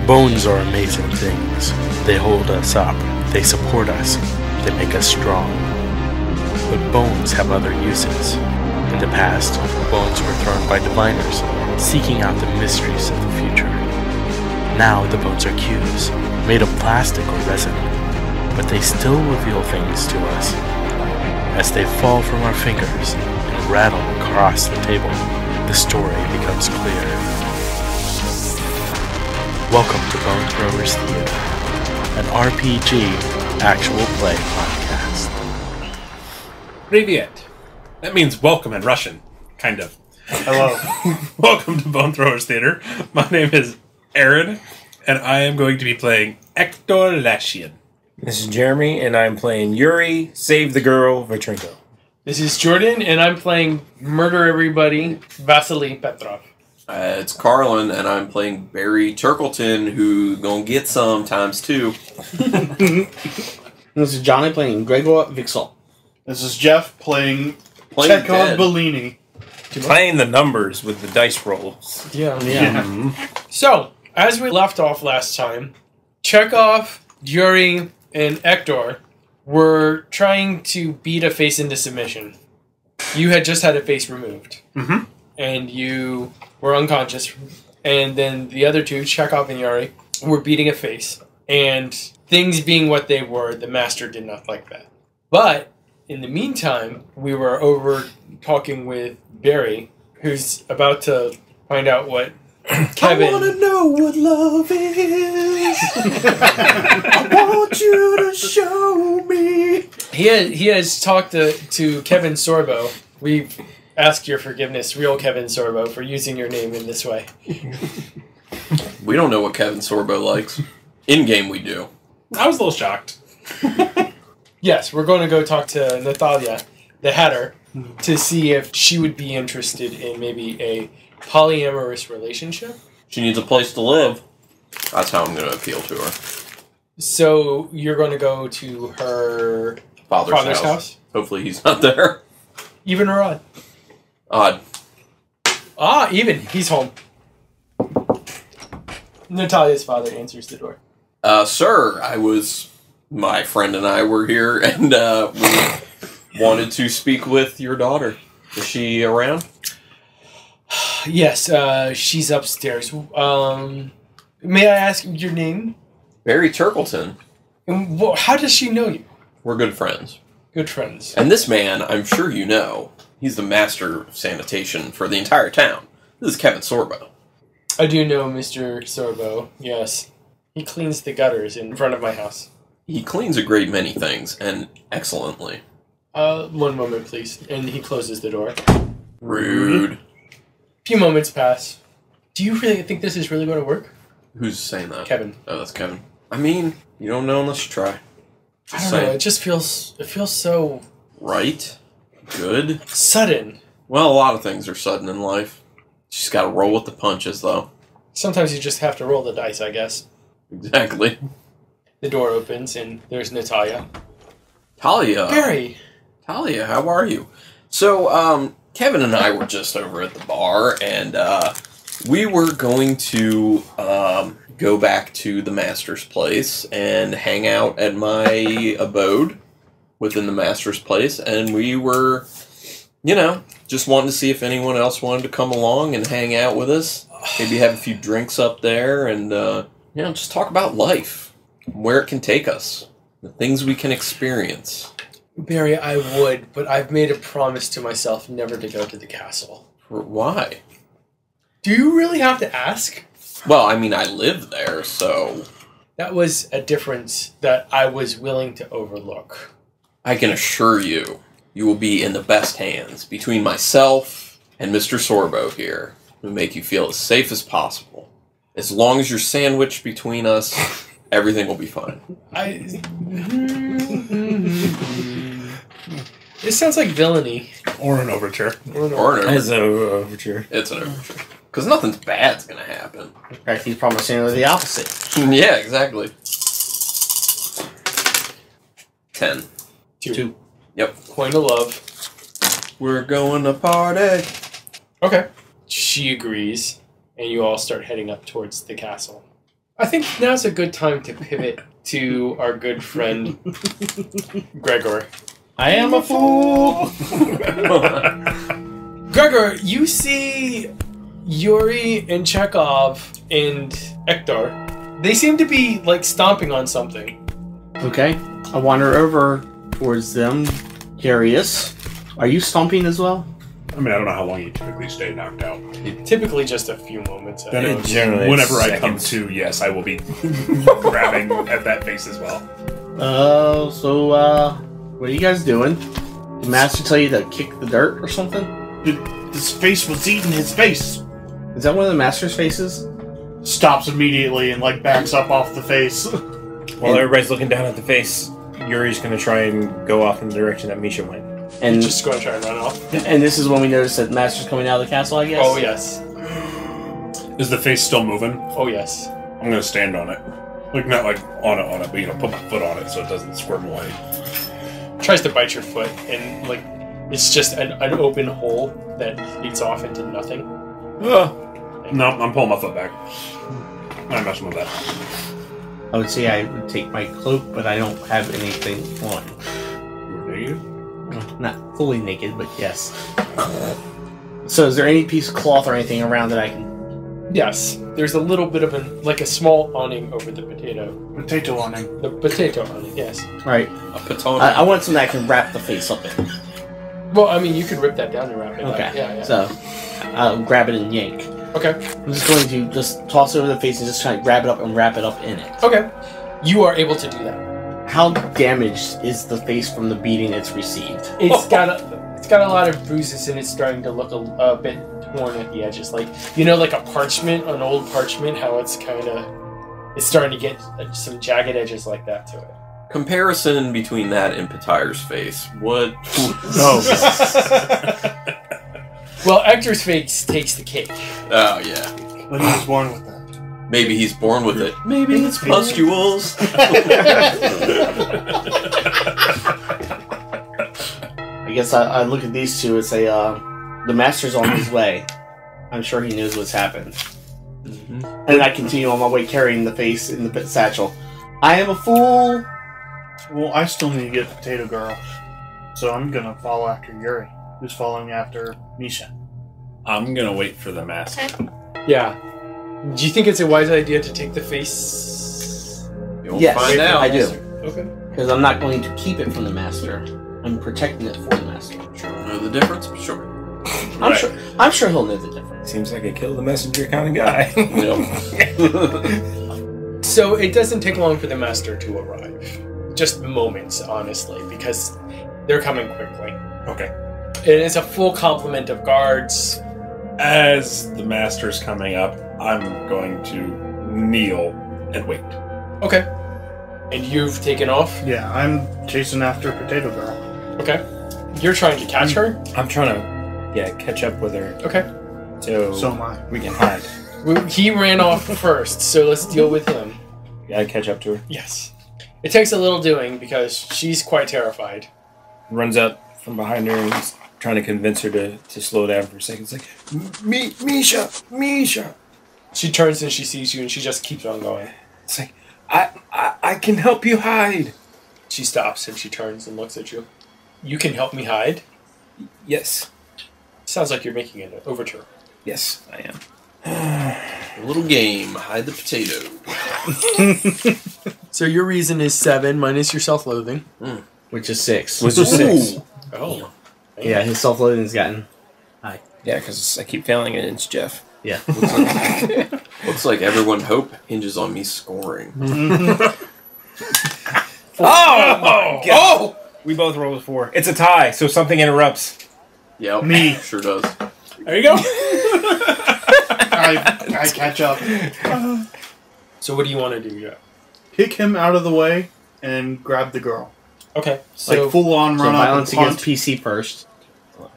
Bones are amazing things. They hold us up, they support us, they make us strong. But bones have other uses. In the past, bones were thrown by diviners, seeking out the mysteries of the future. Now the bones are cubes, made of plastic or resin, but they still reveal things to us. As they fall from our fingers and rattle across the table, the story becomes clear. Welcome to Bone Throwers Theater, an RPG actual play podcast. Привет. That means welcome in Russian, kind of. Hello. Welcome to Bone Throwers Theater. My name is Aaron, and I am going to be playing Hector Lashian. This is Jeremy, and I'm playing Yuri, Save the Girl, Vitrinko. This is Jordan, and I'm playing Murder Everybody, Vasili Petrov. It's Carlin, and I'm playing Barry Turkleton, who gonna get some times two. This is Johnny playing Gregor Vixel. This is Jeff playing Playing Chekov dead. Bellini. Playing the numbers with the dice rolls. Yeah. So, as we left off last time, Chekov, Yuri, and Hector were trying to beat a face into submission. You had just had a face removed. Mm-hmm. And you were unconscious. And then the other two, Chekov and Yuri, were beating a face. And things being what they were, the master did not like that. But in the meantime, we were over talking with Barry, who's about to find out what Kevin... I wanna know what love is. I want you to show me. He has talked to Kevin Sorbo. We've asked your forgiveness, real Kevin Sorbo, for using your name in this way. We don't know what Kevin Sorbo likes. In game, we do. I was a little shocked. Yes, we're going to go talk to Natalia, the Hatter, to see if she would be interested in maybe a polyamorous relationship. She needs a place to live. That's how I'm gonna appeal to her. So you're going to go to her Father's house. Hopefully, he's not there. Even or odd? Odd. Ah, even. He's home. Natalia's father answers the door. Sir, my friend and I were here, and we wanted to speak with your daughter. Is she around? Yes, she's upstairs. May I ask your name? Barry Turkleton. And how does she know you? We're good friends. Good friends. And this man, I'm sure you know, he's the master of sanitation for the entire town. This is Kevin Sorbo. I do know Mr. Sorbo, yes. He cleans the gutters in front of my house. He cleans a great many things, and excellently. One moment, please. And he closes the door. Rude. A few moments pass. Do you really think this is really going to work? Who's saying that? Kevin. Oh, that's Kevin. I mean, you don't know unless you try. I don't know, it just feels so... Right? Good? sudden. Well, a lot of things are sudden in life. Just gotta roll with the punches, though. Sometimes you just have to roll the dice, I guess. Exactly. The door opens and there's Natalia. Talia. Barry! Talia, how are you? So, Kevin and I were just over at the bar, and we were going to go back to the master's place and hang out at my abode within the master's place, and we were, just wanting to see if anyone else wanted to come along and hang out with us. Maybe have a few drinks up there and, just talk about life, where it can take us, the things we can experience. Barry, I would, but I've made a promise to myself never to go to the castle. Why? Do you really have to ask? Well, I mean, I live there, so... That was a difference that I was willing to overlook. I can assure you, you will be in the best hands between myself and Mr. Sorbo here, who make you feel as safe as possible. As long as you're sandwiched between us, everything will be fine. This sounds like villainy. Or an overture. Or an As overture. an overture. It's an overture. Because nothing's bad's going to happen. In fact, he's promising the opposite. Yeah, exactly. 10. Two. Yep. Point of love. We're going to party. Okay. She agrees, and you all start heading up towards the castle. I think now's a good time to pivot to our good friend Gregor. I am a fool. Gregor, you see Yuri and Chekov and Hector. They seem to be like stomping on something. Okay, I wander over towards them, curious. Are you stomping as well? I mean, I don't know how long you typically stay knocked out. Typically just a few moments. Then It generally whenever I come seconds. to, yes, I will be grabbing at that face as well. What are you guys doing? Did Master tell you to kick the dirt or something? His face was eating his face. Is that one of the Master's faces? Stops immediately and like backs up off the face. While everybody's looking down at the face, Yuri's going to try and go off in the direction that Misha went. And Just go and try and run off. and this is when we notice that Master's coming out of the castle, I guess? Oh, yes. Is the face still moving? Oh, yes. I'm gonna stand on it. Like, not like on it, but, you know, put my foot on it so it doesn't squirm away. Tries to bite your foot, and, like, it's just an open hole that leads off into nothing. No, I'm pulling my foot back. I'm not messing with that. I would say I would take my cloak, but I don't have anything on. You were naked? Not fully naked, but yes. So is there any piece of cloth or anything around that I can... Yes, there's a little bit of a small awning over the potato. Potato awning. The potato awning, yes. Right. A patona. I want something I can wrap the face up in. Well, I mean, you could rip that down and wrap it Okay. up. Yeah. So, I'll grab it and yank. Okay. I'm just going to just toss it over the face and just try to grab it up and wrap it up in it. Okay. You are able to do that. How damaged is the face from the beating it's received? It's got a lot of bruises and it's starting to look a bit torn at the edges, like like a parchment, an old parchment. How it's starting to get some jagged edges like that to it. Comparison between that and Petire's face. What? Well, Hector's face takes the cake. Oh, yeah. But he was born with that. Maybe he's born with it. Maybe it's pustules. I guess I look at these two and say, the Master's on his way. I'm sure he knows what's happened. Mm-hmm. And I continue on my way carrying the face in the satchel. I am a fool! Well, I still need to get Potato Girl. So I'm gonna follow after Yuri, who's following after Misha. I'm gonna wait for the mask. Yeah. Do you think it's a wise idea to take the face? You'll Yes, find out. I do. Okay. Because I'm not going to keep it from the Master. I'm protecting it for the Master. Sure, know the difference? Sure. I'm sure he'll know the difference. Seems like a kill the messenger kind of guy. So it doesn't take long for the Master to arrive. Just moments, honestly, because they're coming quickly. Okay. It is a full complement of guards. As the master's coming up, I'm going to kneel and wait. Okay. And you've taken off? Yeah, I'm chasing after Potato Girl. Okay. You're trying to catch her? I'm trying to, catch up with her Okay. So am I. we can hide. He ran off first, so let's deal with him. Yeah, I catch up to her. Yes. It takes a little doing because she's quite terrified. Runs up from behind her and he's trying to convince her to slow down for a second. It's like, Misha! She turns and she sees you and she just keeps on going. It's like, I can help you hide. She stops and she turns and looks at you. You can help me hide? Yes. Sounds like you're making an overture. Yes, I am. A little game. Hide the potato. So your reason is 7 minus your self-loathing. Which is 6. Was just 6. Ooh. Oh. Yeah, his self-loathing's gotten high. Yeah, because I keep failing it and it's Jeff. Yeah. Looks like everyone's hope hinges on me scoring. Oh my god! We both rolled a 4. It's a tie, so something interrupts. Yep. Me. Sure does. There you go. I catch up. So what do you want to do, Jeff? Kick him out of the way and grab the girl. Okay. So Like full on So run up violence and punt. against PC first. Yeah,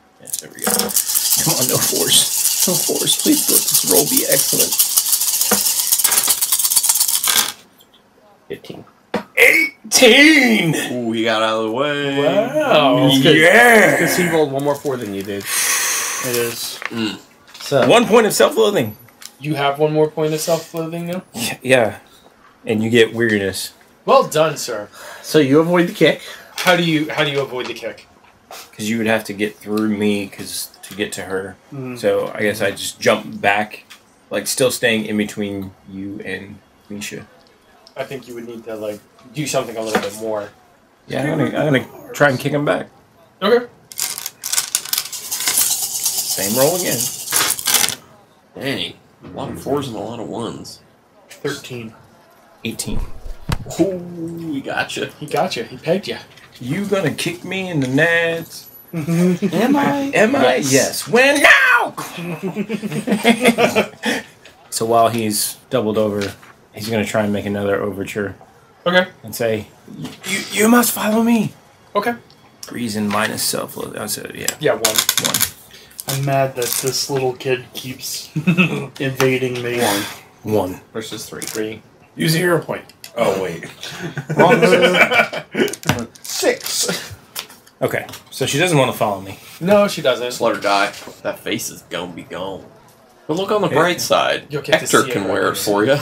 there we go. Come on, no force. No force. Please let this roll be excellent. 15. 18! Ooh, he got out of the way. wow. Because he rolled one more 4 than you did. It is. So 1 point of self-loathing. You have one more point of self-loathing now? Yeah. and you get weirdness. Well done, sir. So you avoid the kick. How do you avoid the kick? Because you would have to get through me to get to her. So I guess I just jump back, like still staying in between you and Misha. I think you would need to like do something a little bit more. Yeah, I'm gonna try and kick him back. Okay. Same roll again. Dang. A lot of 4s and a lot of 1s. 13. 18. Ooh, we gotcha. He got you. He pegged you. You gonna kick me in the nads? Am I? Am I? Yes. When now? So while he's doubled over, he's gonna try and make another overture Okay. and say, "You must follow me." Okay. Reason minus self-loathing. I said, yeah, Yeah, 1. 1. I'm mad that this little kid keeps invading me. 1. Versus 3. 3. Use a hero point. Oh, wait. Wrong. 6. Okay, so she doesn't want to follow me. No, she doesn't. Just let her die. That face is gonna be gone. But look on the bright side. You'll get to Hector see it can right wear here. it for you.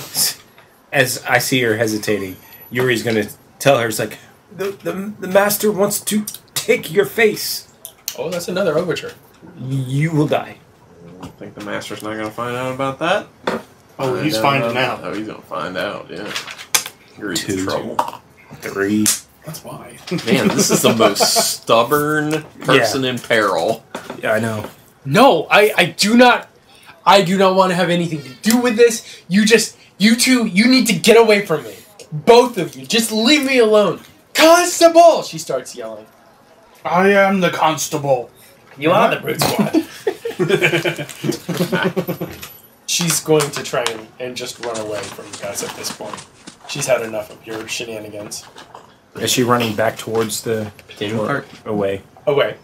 As I see her hesitating, Yuri's gonna tell her, "It's like the master wants to take your face. Oh, that's another overture. You will die." I think the master's not gonna find out about that. Oh, he's finding out. Oh, he's gonna find out, yeah. Yuri's in 2, trouble. 3. That's why. Man, this is the most stubborn person in peril. Yeah, I know. No, I do not want to have anything to do with this. You two, you need to get away from me. Both of you, just leave me alone. Constable! She starts yelling. I am the constable. You are the brute squad. She's going to try and just run away from you guys at this point. She's had enough of your shenanigans. Is she running back towards the Potato cart. away? Away.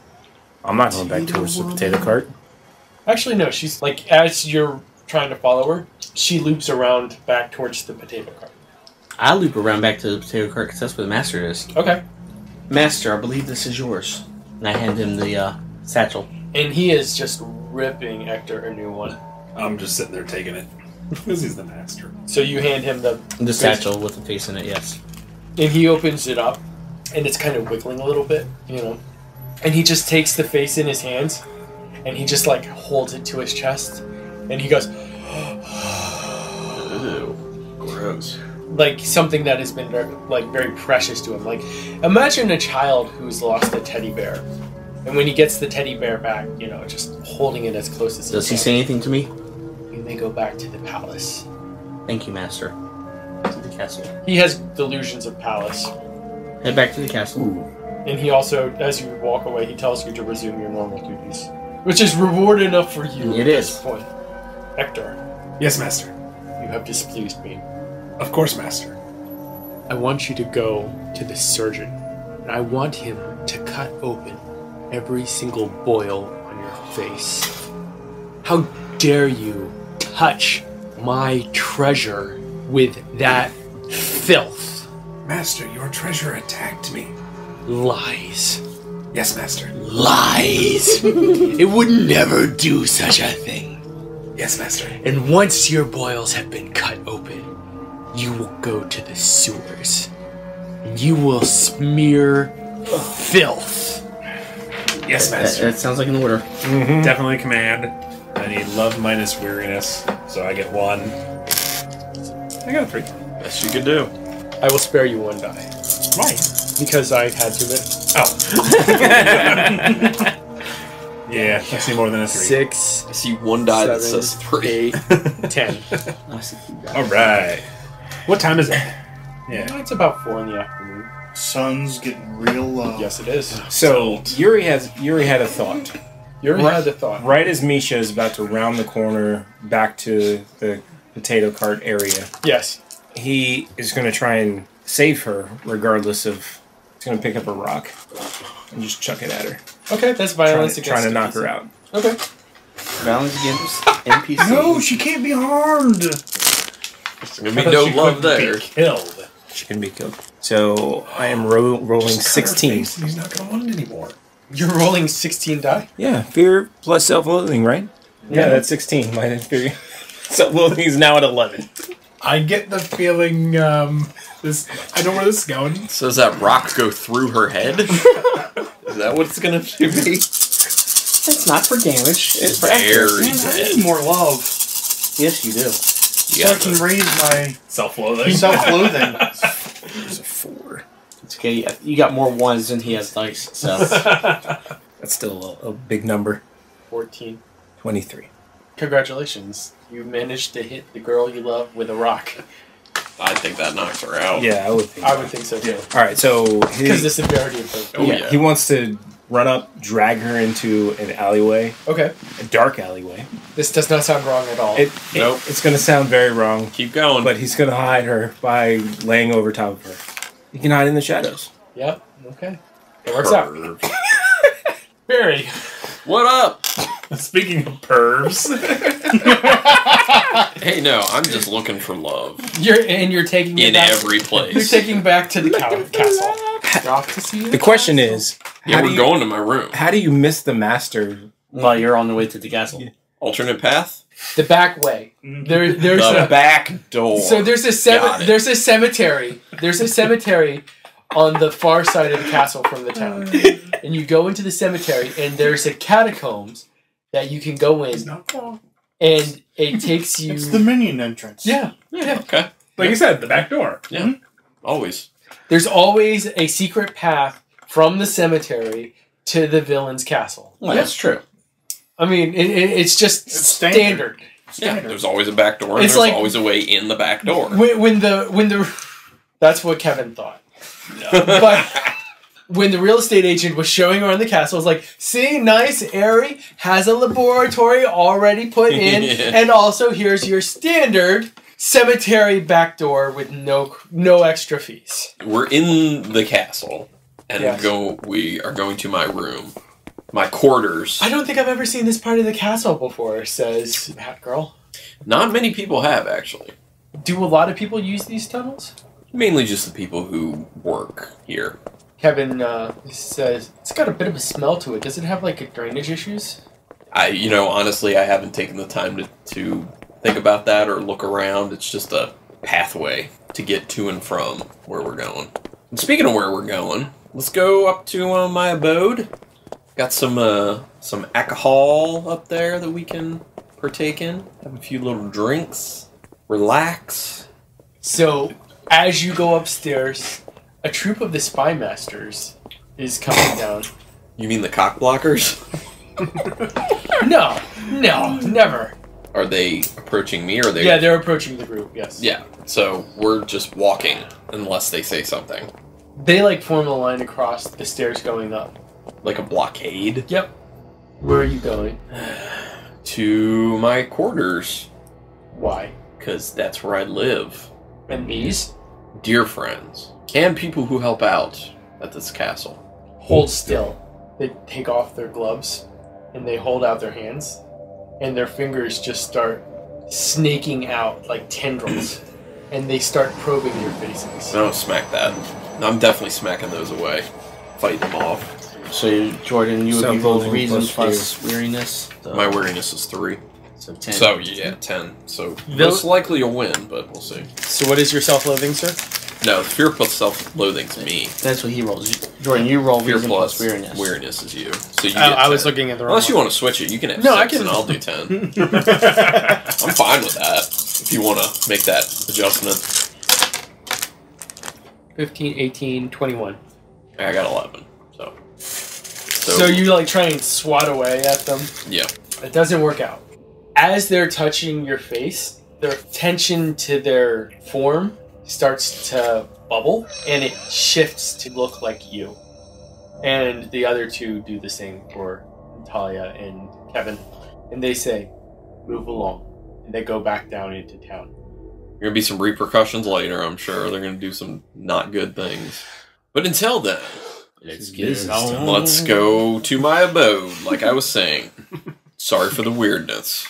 I'm not going back towards the potato cart. Actually, no, she's like, as you're trying to follow her, she loops around back towards the potato cart. I loop around back to the potato cart because that's where the master is. Okay. Master, I believe this is yours. And I hand him the satchel. And he is just ripping Hector a new one. I'm just sitting there taking it. Because he's the master. So you hand him the Satchel with the face in it, yes. and he opens it up, and it's kind of wiggling a little bit, And he just takes the face in his hands, and he just like holds it to his chest, and he goes, Ew. Gross. like something that has been very precious to him. Like, imagine a child who's lost a teddy bear, and when he gets the teddy bear back, just holding it as close as Does he can. say anything to me? You may go back to the palace. Thank you, Master. To the castle. He has delusions of palace. Head back to the castle. And he also, as you walk away, he tells you to resume your normal duties. Which is reward enough for you It at is. this point. Hector, Yes, master. you have displeased me. Of course, master. I want you to go to the surgeon, and I want him to cut open every single boil on your face. How dare you touch my treasure with that filth? Master, your treasure attacked me. Lies. Yes, master. Lies! It would never do such a thing. Yes, master. And once your boils have been cut open, you will go to the sewers. And you will smear filth. Yes, master. That sounds like an order. Definitely command. I need love minus weariness, so I get 1. I got a 3. Best you could do. I will spare you 1 die. Why? Because I had to admit. Oh. Yeah, I see more than a 3. 6, I see one die that 7, says 3. 8, 10. I see you guys. All right. What time is it? Yeah. It's about 4 in the afternoon. Sun's getting real low. Yes, it is. So Yuri had a thought. You already had the thought. Right as Misha is about to round the corner back to the potato cart area, Yes. he is going to try and save her, regardless of. He's going to pick up a rock and just chuck it at her, Okay, that's violence trying to knock against her out. Okay. Balance against NPC. No, she can't be harmed. There's gonna be no love there. Killed. She can be killed. So I am rolling 16. He's not going to want it anymore. You're rolling 16 die? Yeah, fear plus self-loathing, right? Yeah, that's 16. Minus fear. Self-loathing is now at 11. I get the feeling this. I know where this is going. So does that rock go through her head? Is that what it's gonna be? It's not for damage. It's for Very accuracy. Man, I need more love. Yes, you do. So I can raise my Self-loathing. self-loathing. There's a 4. It's okay. You got more ones than he has dice. So That's still a big number. 14. 23. Congratulations. You managed to hit the girl you love with a rock. I think that knocks her out. Yeah, I would think. I would think so too. All right, so Because the severity of the... Oh, yeah. he wants to run up, drag her into an alleyway, Okay. a dark alleyway. This does not sound wrong at all. Nope. It's going to sound very wrong, Keep going. but he's going to hide her by laying over top of her. He can hide in the shadows. Yep. Okay. It works out. Perv. Barry. What up? Speaking of pervs, Hey, no, I'm just looking for love You're taking it in back. every You're place. taking back to the castle. Off to see The question is, Yeah, how we're do you- going to my room. How do you miss the master? while you're on the way to the castle. Alternate path? The back way. There's The a back door. so there's Got it. there's a cemetery. There's a cemetery on the far side of the castle from the town, and you go into the cemetery, and there's a catacombs that you can go in, and it takes you. It's the minion entrance. Yeah. Okay. like you said, the back door. Yeah. Always. There's always a secret path from the cemetery to the villain's castle. Well, that's true. I mean, it's just It's standard. Yeah, there's always a back door, and It's there's like- always a way in the back door. When the that's what Kevin thought. But when the real estate agent was showing around the castle, it was like, see, nice, airy, has a laboratory already put in, Yeah. and also here's your standard cemetery back door with no extra fees. We're in the castle, and Yes. we are going to my room. My quarters. I don't think I've ever seen this part of the castle before, says Hat Girl. Not many people have, actually. Do a lot of people use these tunnels? Mainly just the people who work here. Kevin says, it's got a bit of a smell to it. Does it have, like, drainage issues? Honestly, I haven't taken the time to think about that or look around. It's just a pathway to get to and from where we're going. And speaking of where we're going, let's go up to my abode. Got some alcohol up there that we can partake in. Have a few little drinks. Relax. So, as you go upstairs, a troop of the spy masters is coming down. You mean the cock blockers? No, never. Are they approaching me or are they... Yeah, they're approaching the group, yes. Yeah, so we're just walking unless they say something. They, like, form a line across the stairs going up. Like a blockade. Yep. Where are you going? To my quarters, Why? because that's where I live. And these? Dear friends, and people who help out at this castle. Hold still. They take off their gloves, and they hold out their hands, and their fingers just start snaking out like tendrils, and they start probing your faces. No, smack that. I'm definitely smacking those away. Fighting them off. So, Jordan, you would be rolled Self-loathing reason plus plus weariness. So, My weariness is 3. so 10. So, yeah, 10. So, Vil- most likely a win, but we'll see. So what is your self-loathing, sir? No, fear plus self-loathing's me. That's what he rolls. Jordan, you roll Fear reason plus weariness. weariness is you. So you get I 10. was looking at the wrong Unless you one. want to switch it, you can have No, 6 I can- and I'll do 10. I'm fine with that. If you want to make that adjustment. 15, 18, 21. I got 11. So you like try and swat away at them. Yeah. It doesn't work out. As they're touching your face, their tension to their form starts to bubble, and it shifts to look like you. And the other two do the same for Talia and Kevin. And they say, move along. And they go back down into town. There are going to be some repercussions later, I'm sure. They're going to do some not good things. But until then, Let's let's go to my abode, like I was saying. Sorry for the weirdness.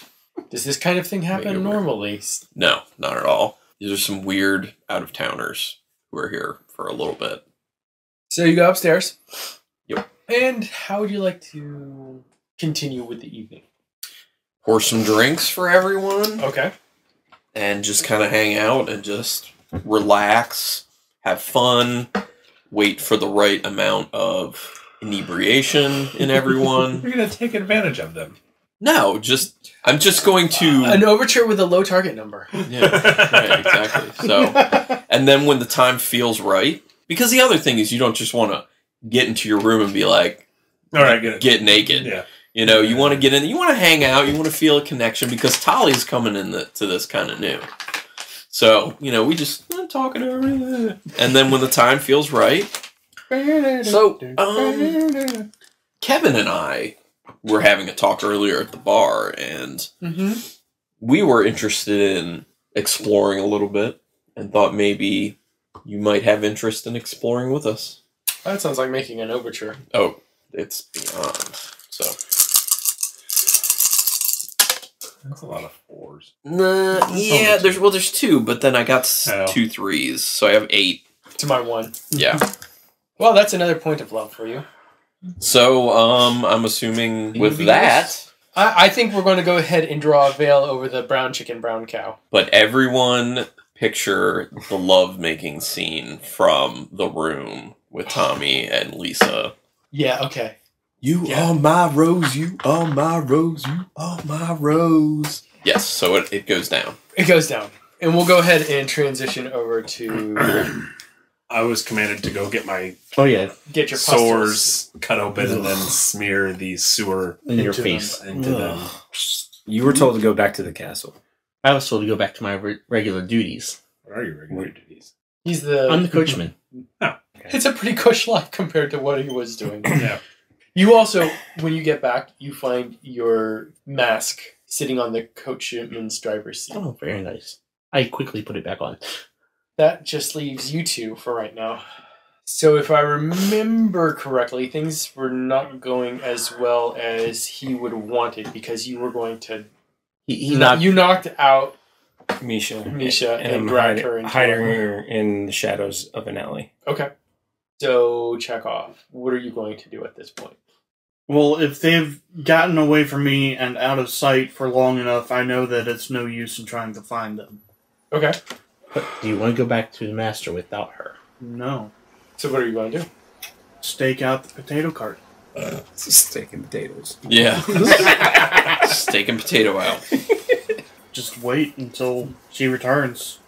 Does this kind of thing happen Maybe. normally? No, not at all. These are some weird out-of-towners who are here for a little bit. So you go upstairs. Yep. And how would you like to continue with the evening? Pour some drinks for everyone. Okay. and just kind of hang out and just relax, have fun, wait for the right amount of inebriation in everyone. You're going to take advantage of them. No, I'm just going to... An overture with a low target number. Yeah, right, exactly. So, and then when the time feels right, because the other thing is you don't just want to get into your room and be like, all right, get naked. Yeah. You know, you want to get in, you want to hang out, you want to feel a connection, because Tali's coming to this kind of new. So, you know, we just talking to her, and then when the time feels right. So, Kevin and I were having a talk earlier at the bar, and we were interested in exploring a little bit, and thought maybe you might have interest in exploring with us. That sounds like making an overture. Oh, it's beyond. So. That's a lot of 4s. Yeah, there's 2, but then I got 2 3s, so I have 8. To my 1. Yeah. Well, that's another point of love for you. So, I'm assuming with that... I think we're going to go ahead and draw a veil over the brown chicken, brown cow. But everyone picture the love-making scene from The Room with Tommy and Lisa. Yeah, okay. You are my rose, you are my rose, you are my rose. Yes, so it goes down. It goes down. And we'll go ahead and transition over to... I was commanded to go get my get your sores cut open and then smear the sewer in your face. Into them. You were told to go back to the castle. I was told to go back to my regular duties. What are your regular duties? I'm the coachman. Oh, okay. It's a pretty cush life compared to what he was doing. Yeah. You also, when you get back, you find your mask sitting on the coachman's driver's seat. Oh, very nice. I quickly put it back on. That just leaves you two for right now. So if I remember correctly, things were not going as well as he would have wanted, because you were going to... You knocked out Misha and dragged her into hiding her in the shadows of an alley. Okay. So, Chekov, what are you going to do at this point? Well, if they've gotten away from me and out of sight for long enough, I know that it's no use in trying to find them. Okay. But do you want to go back to the master without her? No. So what are you going to do? Stake out the potato cart. Steak and potatoes. Yeah. Steak and potato out. Just wait until she returns.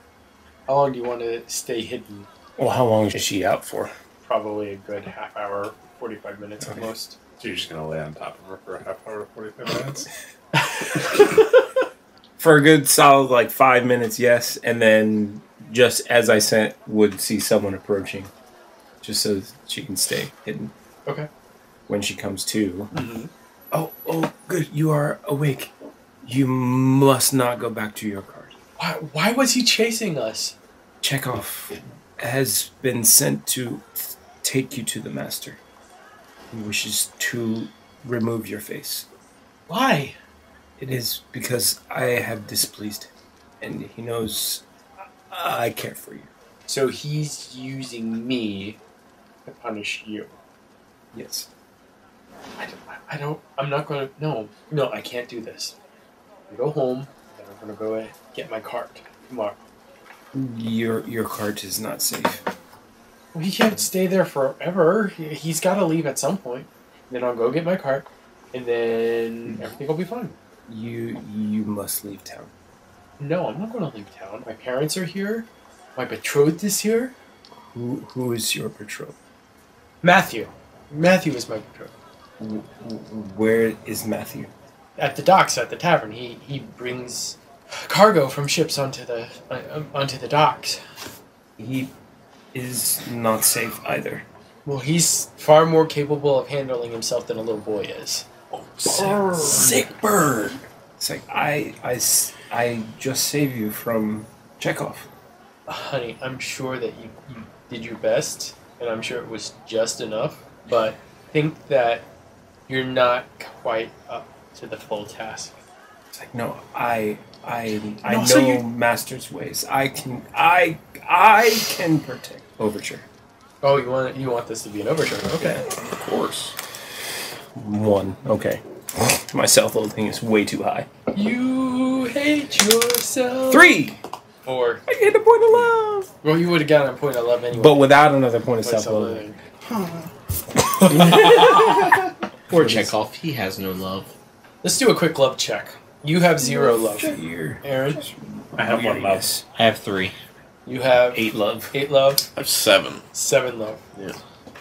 How long do you want to stay hidden? Well, how long is she out for? Probably a good half hour, 45 minutes at most. So you're just going to lay on top of her for a half hour, 45 minutes? For a good solid 5 minutes, yes, and then just as I would see someone approaching, just so she can stay hidden. Okay. When she comes to, oh, good, you are awake. You must not go back to your cart. Why was he chasing us? Chekov has been sent to take you to the master. He wishes to remove your face. Why? It is because I have displeased him, and he knows I care for you. So he's using me to punish you. Yes. I'm not going to, no, I can't do this. I'm going to go home, and I'm going to go get my cart tomorrow. Your cart is not safe. Well, he can't stay there forever. He's got to leave at some point. Then I'll go get my cart, and then everything will be fine. You must leave town. No, I'm not going to leave town. My parents are here. My betrothed is here. Who is your betrothed? Matthew. Matthew is my betrothed. Where is Matthew? At the docks, at the tavern. He brings cargo from ships onto the docks. He is not safe either. Well, he's far more capable of handling himself than a little boy is. Sick bird. It's like I just saved you from Chekov. Honey, I'm sure that you did your best, and I'm sure it was just enough, but think that you're not quite up to the full task. It's like, no, I know Master's ways. I can protect Overture. Oh, you want this to be an overture? Okay. Of course. 1. Okay. My self-loathing is way too high. You hate yourself. 3! Or, I get a point of love! well, you would have gotten a point of love anyway. But without another point of Point of self-loathing. Poor Chekov. He has no love. Let's do a quick love check. You have 0 love. Here. Aaron, I have one love. I have 3. you have 8 love. 8 love, I have 7. 7 love.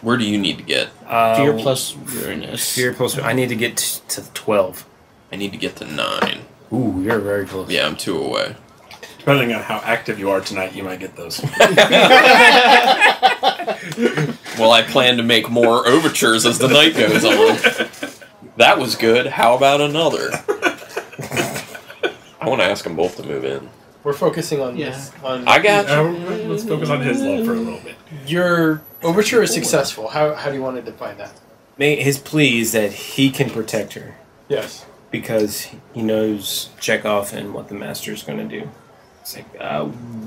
Where do you need to get? Fear plus weariness. Fear plus... I need to get to 12. I need to get to 9. Ooh, you're very close. Yeah, I'm 2 away. Depending on how active you are tonight, you might get those. Well, I plan to make more overtures as the night goes on. That was good. How about another? I want to ask them both to move in. We're focusing on this. On I got you. Let's focus on his love for a little bit. your overture is successful. How do you want to define that? His plea is that he can protect her. Yes. Because he knows Chekov and what the master is going to do. It's like,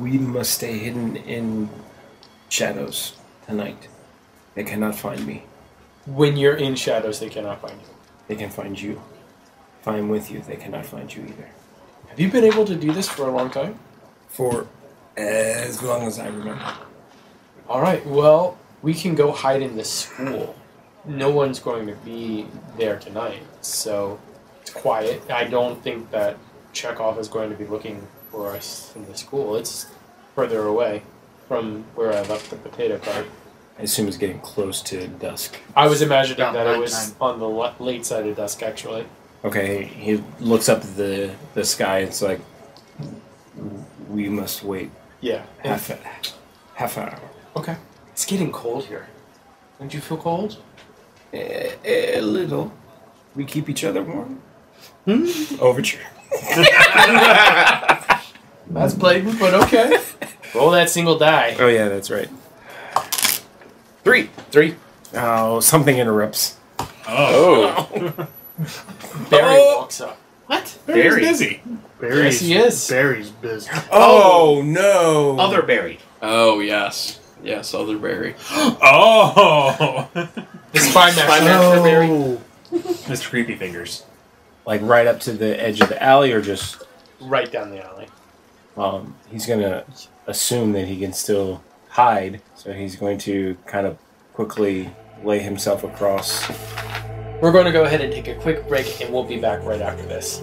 we must stay hidden in shadows tonight. They cannot find me. When you're in shadows, they cannot find you. They can find you. If I am with you, they cannot find you either. Have you been able to do this for a long time? For as long as I remember. All right. Well, we can go hide in the school. No one's going to be there tonight, so it's quiet. I don't think that Chekov is going to be looking for us in the school. It's further away from where I left the potato cart. I assume it's getting close to dusk. I was imagining About that it nighttime. was on the late side of dusk, actually. Okay, he looks up at the sky. It's like, we must wait Yeah. half an hour. Okay. It's getting cold here. Don't you feel cold? A little. We keep each other warm. Overture. That's blatant, but okay. Roll that single die. Oh yeah, that's right. 3. Oh, something interrupts. Oh. Barry walks up. What? Barry's busy. Barry's, Yes, he is. Barry's busy. Oh no! Other Barry. Oh, yes. Yes, other berry. Oh! The Spy Master Barry. Oh, Mr. Creepy Fingers. Like right up to the edge of the alley, or just Right down the alley. he's gonna assume that he can still hide, so he's going to kind of quickly lay himself across. We're going to go ahead and take a quick break, and we'll be back right after this.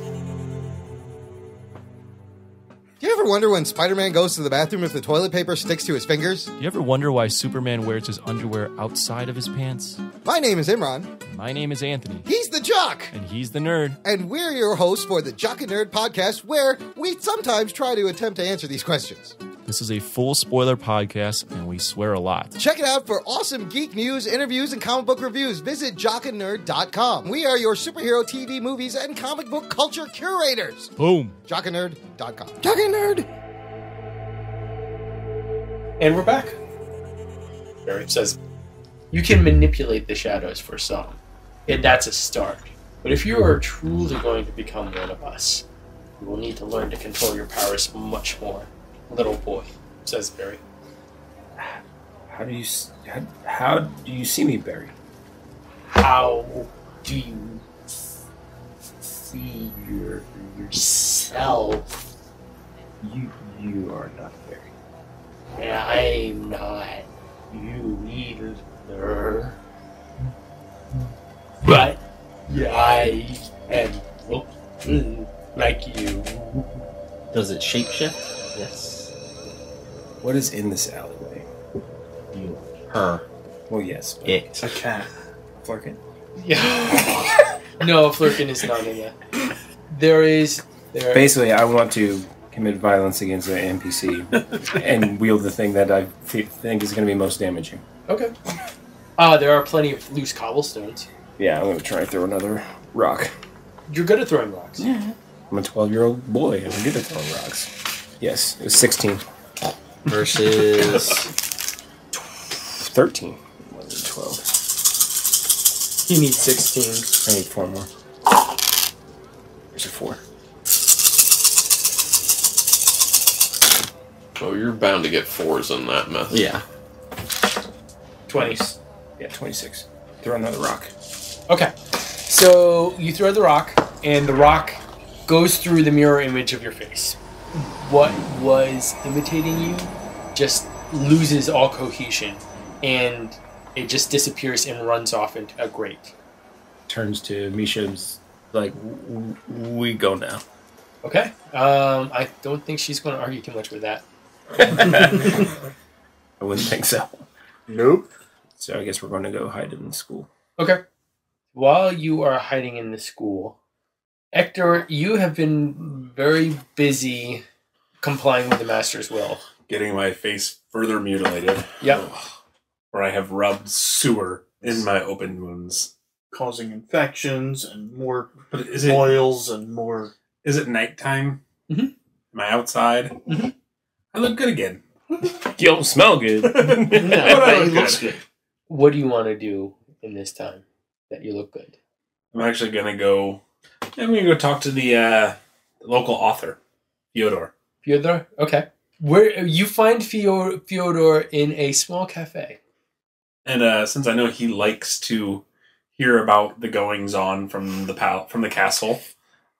Do you ever wonder when Spider-Man goes to the bathroom if the toilet paper sticks to his fingers? Do you ever wonder why Superman wears his underwear outside of his pants? My name is Imran. My name is Anthony. He's the Jock. And he's the nerd. And we're your hosts for the Jock and Nerd podcast, where we sometimes try to attempt to answer these questions. This is a full spoiler podcast, and we swear a lot. Check it out for awesome geek news, interviews, and comic book reviews. Visit jockandnerd.com. We are your superhero TV, movies, and comic book culture curators. Boom. jockandnerd.com. Jock and Nerd. And we're back. Barry says, you can manipulate the shadows for some, and that's a start. But if you are truly going to become one of us, you will need to learn to control your powers much more. Little boy, says Barry. How do you see me, Barry? How do you see yourself? You are not Barry. And I'm not you either. But I am looking like you. Does it shapeshift? Yes. What is in this alleyway? You. Her. Well, yes. But It. a cat. Flurkin? Yeah. No, Flurkin is not in it. There. Basically, I want to commit violence against an NPC and wield the thing that I think is going to be most damaging. Okay. There are plenty of loose cobblestones. Yeah, I'm going to try and throw another rock. You're good at throwing rocks. I'm a 12-year-old boy. I'm good at throwing rocks. Yes, it was 16. Versus 13. More than 12. He needs 16. I need 4 more. There's a 4. Oh, you're bound to get 4s in that method. yeah. 20. Yeah, 26. Throw another rock. Okay. So you throw the rock, and the rock goes through the mirror image of your face. What was imitating you just loses all cohesion, and it just disappears and runs off into a grate. Turns to Misha's like, we go now. Okay. I don't think she's going to argue too much with that. I wouldn't think so. Nope. So I guess we're going to go hide in the school. Okay. While you are hiding in the school, Hector, you have been very busy complying with the master's will. Getting my face further mutilated. Yep. Where I have rubbed sewer in my open wounds. Causing infections and more But is it boils and more. is it nighttime? Mhm. Am I outside? Mhm. I look good again. You don't smell good. No, but he looks good. What do you want to do in this time that you look good? I'm actually gonna go. I'm gonna go talk to the local author, Fyodor. Fyodor? Okay. Where you find Fyodor in a small cafe. And since I know he likes to hear about the goings on from the castle,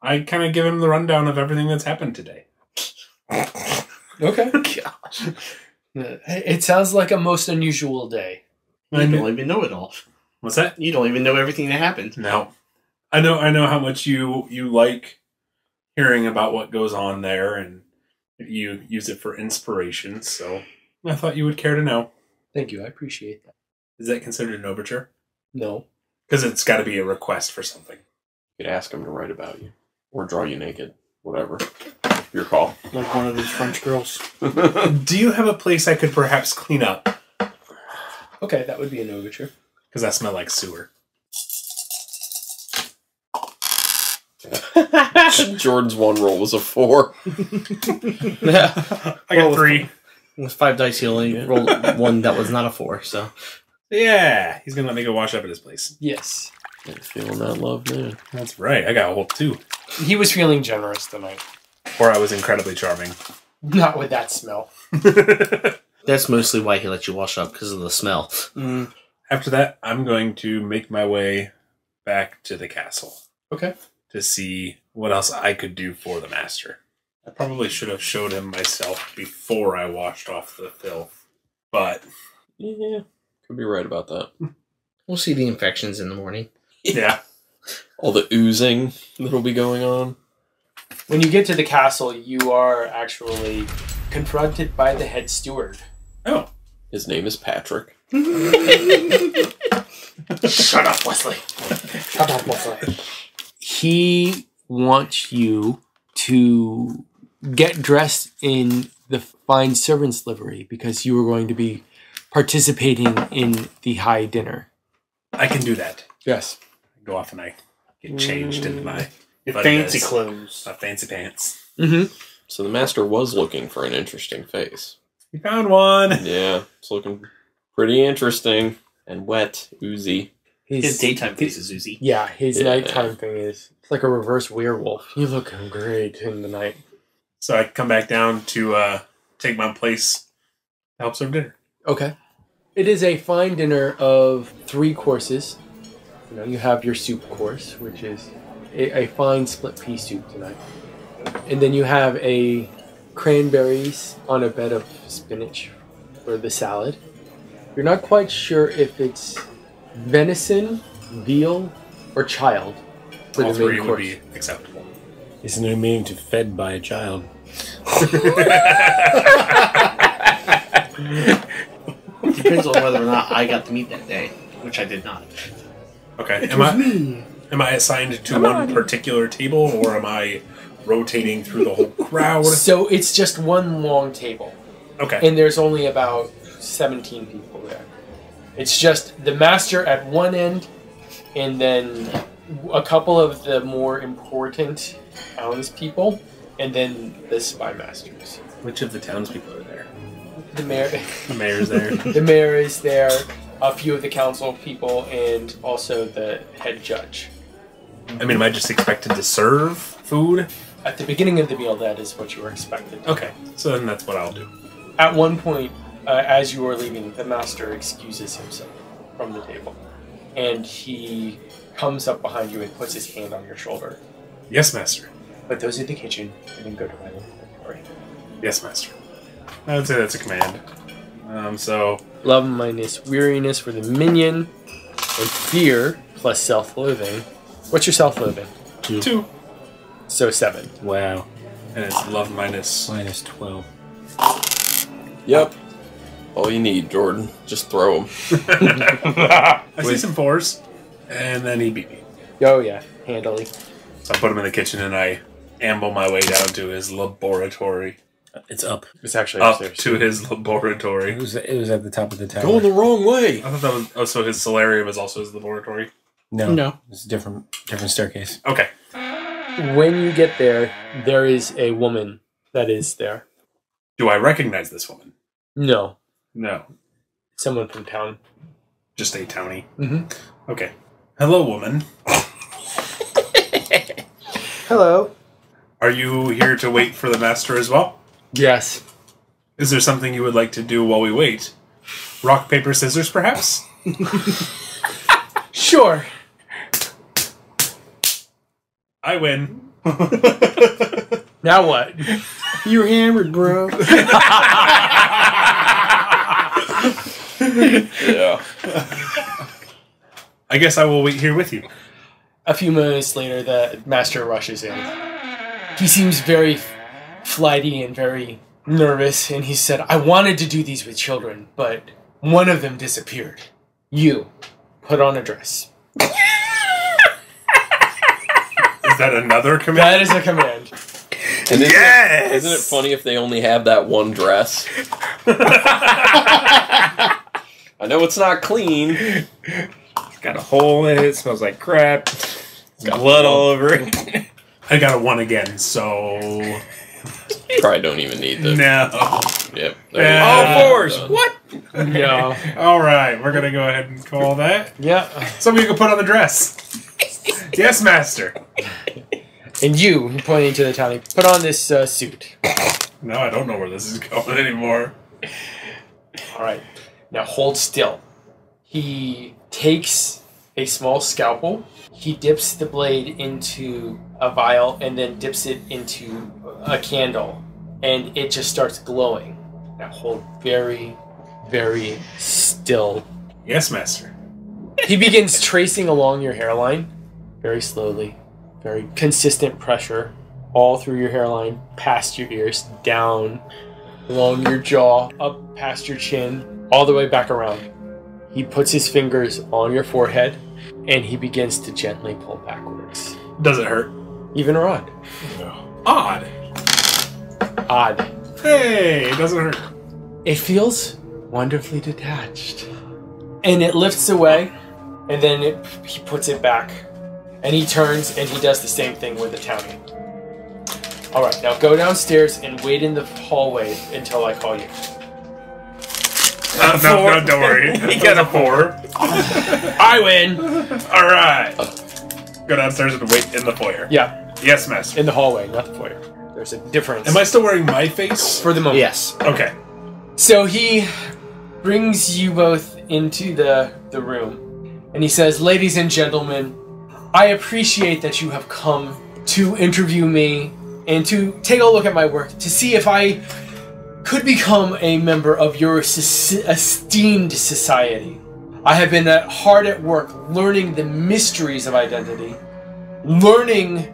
I kind of give him the rundown of everything that's happened today. Okay. It sounds like a most unusual day. You don't even know it all. What's that? You don't even know everything that happened. No, I know how much you like hearing about what goes on there, and you use it for inspiration. So I thought you would care to know. Thank you. I appreciate that. Is that considered an overture? No. Because it's got to be a request for something. You could ask him to write about you. Or draw you naked. Whatever. Your call. Like one of these French girls. Do you have a place I could perhaps clean up? Okay, that would be an overture. Because I smell like sewer. Jordan's one roll was a 4. I got 3. With 5 dice, he only rolled one that was not a 4, so. Yeah, he's going to let me go wash up at his place. Yes. I'm feeling that love, man. That's right. I got a whole 2. He was feeling generous tonight. Or I was incredibly charming. Not with that smell. That's mostly why he let you wash up, because of the smell. After that, I'm going to make my way back to the castle. Okay. To see what else I could do for the master. I probably should have showed him myself before I washed off the filth. But, Yeah, could be right about that. We'll see the infections in the morning. yeah. All the oozing that'll be going on. When you get to the castle, you are actually confronted by the head steward. Oh. His name is Patrick. Shut up, Wesley. Shut up, Wesley. He wants you to get dressed in the fine servant's livery because you are going to be participating in the high dinner. I can do that. Yes. I go off and I get changed into my Your fancy clothes. my fancy pants. Mm-hmm. So the master was looking for an interesting face. You found one. Yeah, it's looking pretty interesting and wet, oozy. His daytime face is oozy. Yeah, his Yeah. nighttime thing is it's like a reverse werewolf. You look great in the night. So I come back down to take my place to help serve dinner. Okay. It is a fine dinner of 3 courses. You know, you have your soup course, which is a fine split pea soup tonight. And then you have a cranberries on a bed of spinach for the salad. You're not quite sure if it's venison, veal, or child for All the main 3 would course. be acceptable. Isn't it meaning to fed by a child? Depends on whether or not I got to meet that day, which I did not. Okay. Am I assigned to one particular table, or am I rotating through the whole crowd? So it's just one long table. Okay. And there's only about 17 people there. It's just the master at one end, and then a couple of the more important townspeople, and then the spy masters. Which of the townspeople are there? The mayor, The mayor's there. the mayor is there, a few of the council people, and also the head judge. I mean, am I just expected to serve food? At the beginning of the meal, that is what you were expected. Okay, so then that's what I'll do. At one point, as you are leaving, the master excuses himself from the table, and he comes up behind you and puts his hand on your shoulder. Yes, master. Put those in the kitchen and then go to my laboratory. Yes, Master. I would say that's a command. So Love minus weariness for the minion, and fear plus self-loathing. What's your self-loathing? 2. So 7. Wow. And it's love minus. Minus 12. Yep. All you need, Jordan. Just throw them. I see some 4s, and then he beat me. Oh yeah, handily. So I put him in the kitchen, and I amble my way down to his laboratory. It's up. It's actually Up upstairs. to his laboratory. It was at the top of the tower. Going the wrong way. I thought that was. Oh, so his solarium is also his laboratory? No. No. It's a different staircase. Okay. When you get there, there is a woman that is there. Do I recognize this woman? No, No. someone from town. Just a townie. Mhm. Okay. Hello, woman. Hello. Are you here to wait for the master as well? Yes. Is there something you would like to do while we wait? Rock, paper, scissors, perhaps? Sure. I win. Now what? You're hammered, bro. Yeah. I guess I will wait here with you. A few moments later, the master rushes in. He seems very flighty and very nervous, and he said, I wanted to do these with children, but one of them disappeared. You, put on a dress. Is that another command? That is a command. And Yes! isn't it funny if they only have that one dress? I know it's not clean. It's got a hole in it. Smells like crap. got Blood all over it. I got a 1 again, so... Probably don't even need this. No. Yep. Yeah. All fours. Done. What? Yeah. Alright, we're gonna go ahead and call that. Yeah. Somebody can put on the dress. Yes, master. And you, pointing to the townie, put on this suit. No, I don't know where this is going anymore. All right. Now hold still. He takes a small scalpel. He dips the blade into a vial and then dips it into a candle. And it just starts glowing. Now hold very, very still. Yes, master. He begins tracing along your hairline. Very slowly. Very consistent pressure. All through your hairline. Past your ears. Down. Along your jaw. Up past your chin. All the way back around. He puts his fingers on your forehead. And he begins to gently pull backwards. Does it hurt? Even or odd? Odd. Odd. Hey, it doesn't hurt. It feels wonderfully detached. And it lifts away. And then he puts it back. And he turns and he does the same thing with the townie. Alright, now go downstairs and wait in the hallway until I call you. No, don't worry. He got a 4. I win! Alright. Go downstairs and wait in the foyer. Yeah, Yes, master. in the hallway, not the foyer. There's a difference. Am I still wearing my face? For the moment. Yes. Okay. So he brings you both into the room. And he says, ladies and gentlemen, I appreciate that you have come to interview me and to take a look at my work to see if I could become a member of your esteemed society. I have been hard at work learning the mysteries of identity, learning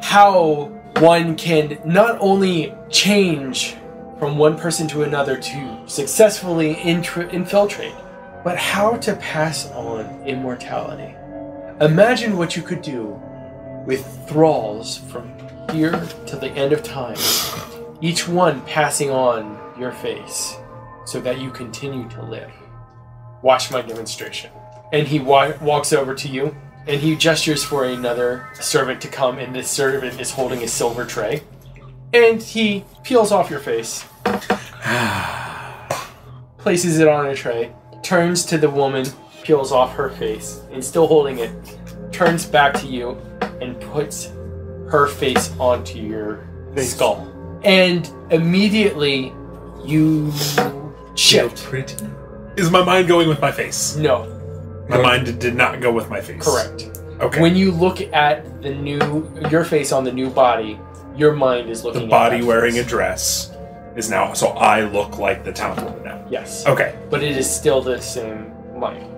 how one can not only change from one person to another to successfully infiltrate, but how to pass on immortality. Imagine what you could do with thralls from here to the end of time, each one passing on your face so that you continue to live. Watch my demonstration. And he walks over to you and he gestures for another servant to come, and this servant is holding a silver tray. And he peels off your face, places it on a tray, turns to the woman, peels off her face, and still holding it, turns back to you and puts her face onto your skull. And immediately you shift. Pretty. Is my mind going with my face? No, My mind did not go with my face. correct. Okay. When you look at your face on the new body, Your mind is looking The at body that wearing a face. dress is now, so I look like the townswoman now. Yes. Okay. But it is still the same mind.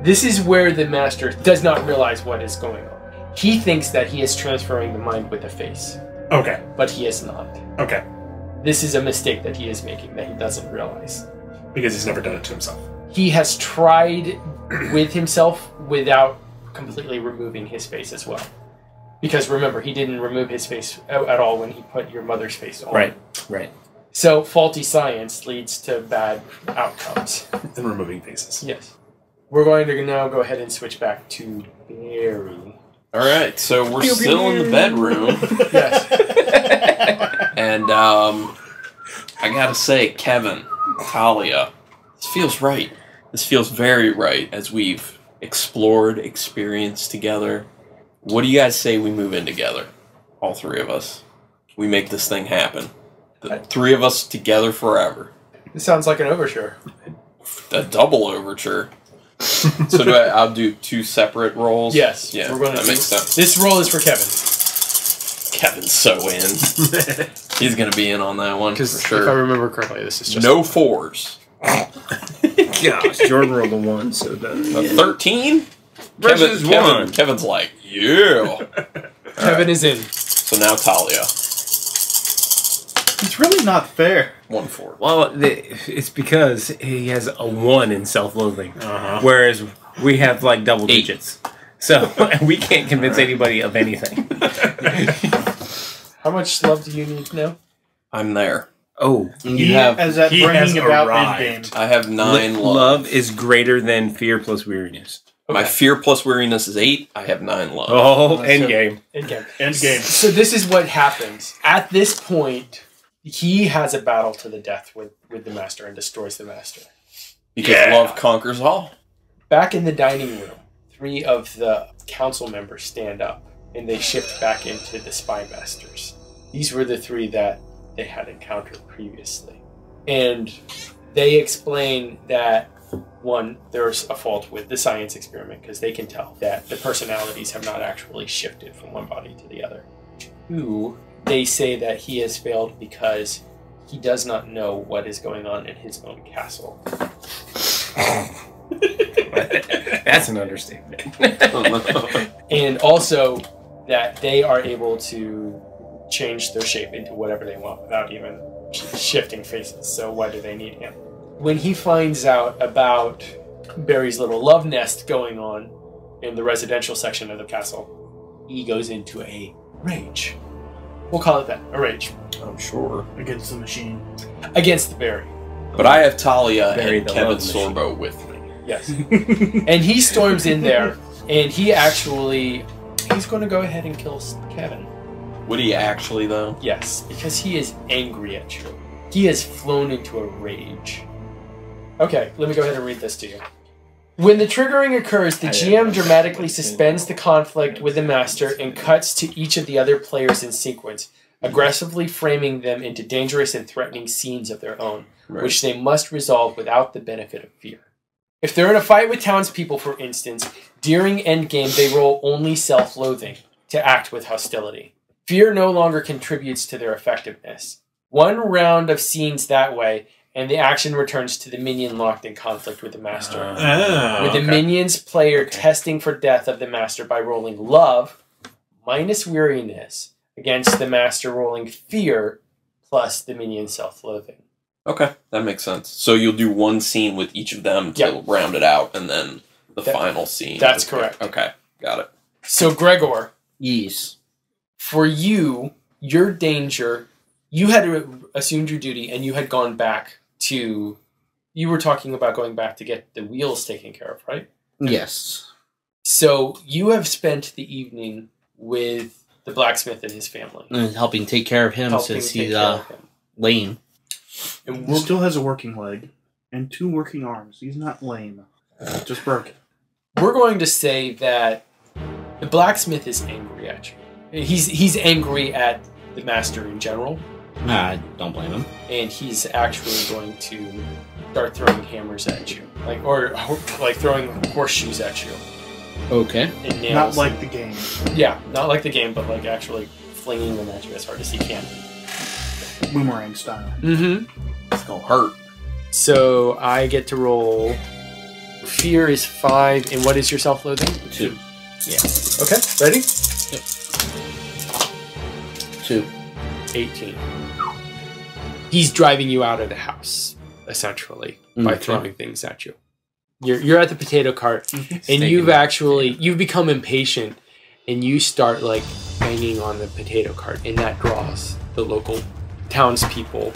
This is where the master does not realize what is going on. He thinks that he is transferring the mind with the face, Okay. but he is not. Okay. This is a mistake that he is making that he doesn't realize. Because he's never done it to himself. He has tried with himself without completely removing his face as well. Because remember, he didn't remove his face at all when he put your mother's face on. Right. So faulty science leads to bad outcomes. And removing faces. Yes. We're going to now go ahead and switch back to Barry. Alright, so we're still in the bedroom. Yes. And, I gotta say, Kevin, Talia, this feels right. This feels very right as we've explored, experienced together. What do you guys say we move in together? All three of us. We make this thing happen. The three of us together forever. This sounds like an overture. A double overture. So I'll do two separate rolls? Yes. Yeah, We're going that to makes sense. This roll is for Kevin. Kevin's so in. He's going to be in on that one, for Because sure. if I remember correctly, this is just... No fours. Gosh, Jordan rolled a 1, so done. A 13? Versus 1. Kevin's like, yeah. Kevin is in. So now Talia. It's really not fair. 1 4. Well, it's because he has a 1 in self-loathing, Uh-huh. whereas we have like double 8. digits. So we can't convince anybody of anything. How much love do you need now? I'm there. Oh, He has that he has bringing about arrived. endgame. I have 9 love. love is greater than fear plus weariness. My Okay. fear plus weariness is 8. I have 9 love. Oh, endgame. Endgame. Endgame. So this is what happens. At this point, he has a battle to the death with the master and destroys the master. Because love conquers all. Back in the dining room, 3 of the council members stand up and they shift back into the spy masters. These were the 3 that they had encountered previously. And they explain that, 1, there's a fault with the science experiment because they can tell that the personalities have not actually shifted from one body to the other. 2, they say that he has failed because he does not know what is going on in his own castle. That's an understatement. And also that they are able to change their shape into whatever they want without even shifting faces. So why do they need him? When he finds out about Barry's little love nest going on in the residential section of the castle, he goes into a rage. We'll call it that, a rage. I'm sure. Against the machine. Against the Barry. But I have Talia Barry and the Kevin love machine. Sorbo with me. Yes. And he storms in there, and he's going to go ahead and kill Kevin. Would he actually, though? Yes, because he is angry at you. He has flown into a rage. Okay, let me go ahead and read this to you. When the triggering occurs, the GM dramatically suspends the conflict with the master and cuts to each of the other players in sequence, aggressively framing them into dangerous and threatening scenes of their own, which they must resolve without the benefit of fear. If they're in a fight with townspeople, for instance, during endgame they roll only self-loathing to act with hostility. Fear no longer contributes to their effectiveness. 1 round of scenes that way, and the action returns to the minion locked in conflict with the master. With the minion's player testing for death of the master by rolling love minus weariness against the master rolling fear plus the minion self-loathing. Okay, that makes sense. So you'll do 1 scene with each of them to round it out, and then the final scene. That's correct. Okay, got it. So, Gregor, Yes. for you, your danger, you had assumed your duty and you had gone back to... You were talking about going back to get the wheels taken care of, right? Yes. So, you have spent the evening with the blacksmith and his family. And helping take care of him helping since take he's care of him. lame. And He still has a working leg and 2 working arms. He's not lame. Just broken. we're going to say that the blacksmith is angry at you. He's angry at the master in general, I don't blame him. and he's actually going to start throwing hammers at you, or throwing horseshoes at you Okay. and nails. Not like the game. Yeah, not like the game, but like actually flinging them at you as hard as he can. Boomerang style. Mm-hmm. It's gonna hurt. So I get to roll. Fear is 5, and what is your self-loathing? 2. Yeah. Okay, ready? Yep. 2. 18. He's driving you out of the house, essentially, by Okay. throwing things at you. You're at the potato cart, and you've become impatient, and you start like banging on the potato cart, and that draws the local townspeople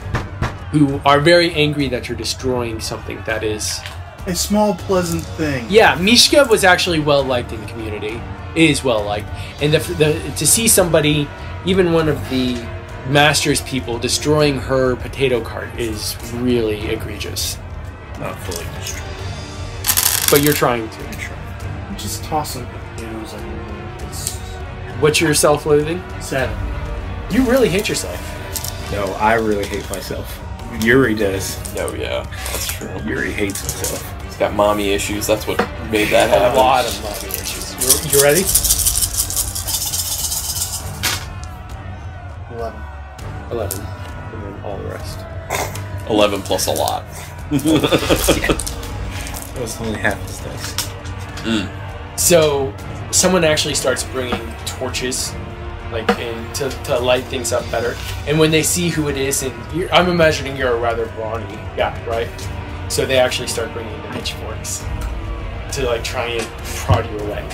who are very angry that you're destroying something that is. A small, pleasant thing. Yeah, Mishka was actually well liked in the community. Is well liked, and to see somebody, even one of the master's people, destroying her potato cart is really egregious. Not fully destroyed. But you're trying to. Just tossing potatoes everywhere. It's What's your self-loathing? 7. You really hate yourself. No, I really hate myself. Yuri does. Oh yeah, that's true. Yuri hates himself. He's got mommy issues. That's what made that A happen. lot of mommy issues. You ready? 11. 11. And then all the rest. 11 plus a lot. That was only half his dice. So, someone actually starts bringing torches, like, in to light things up better. And when they see who it is, and I'm imagining you're a rather brawny guy, right? So they actually start bringing the pitchforks to, like, try and prod you away.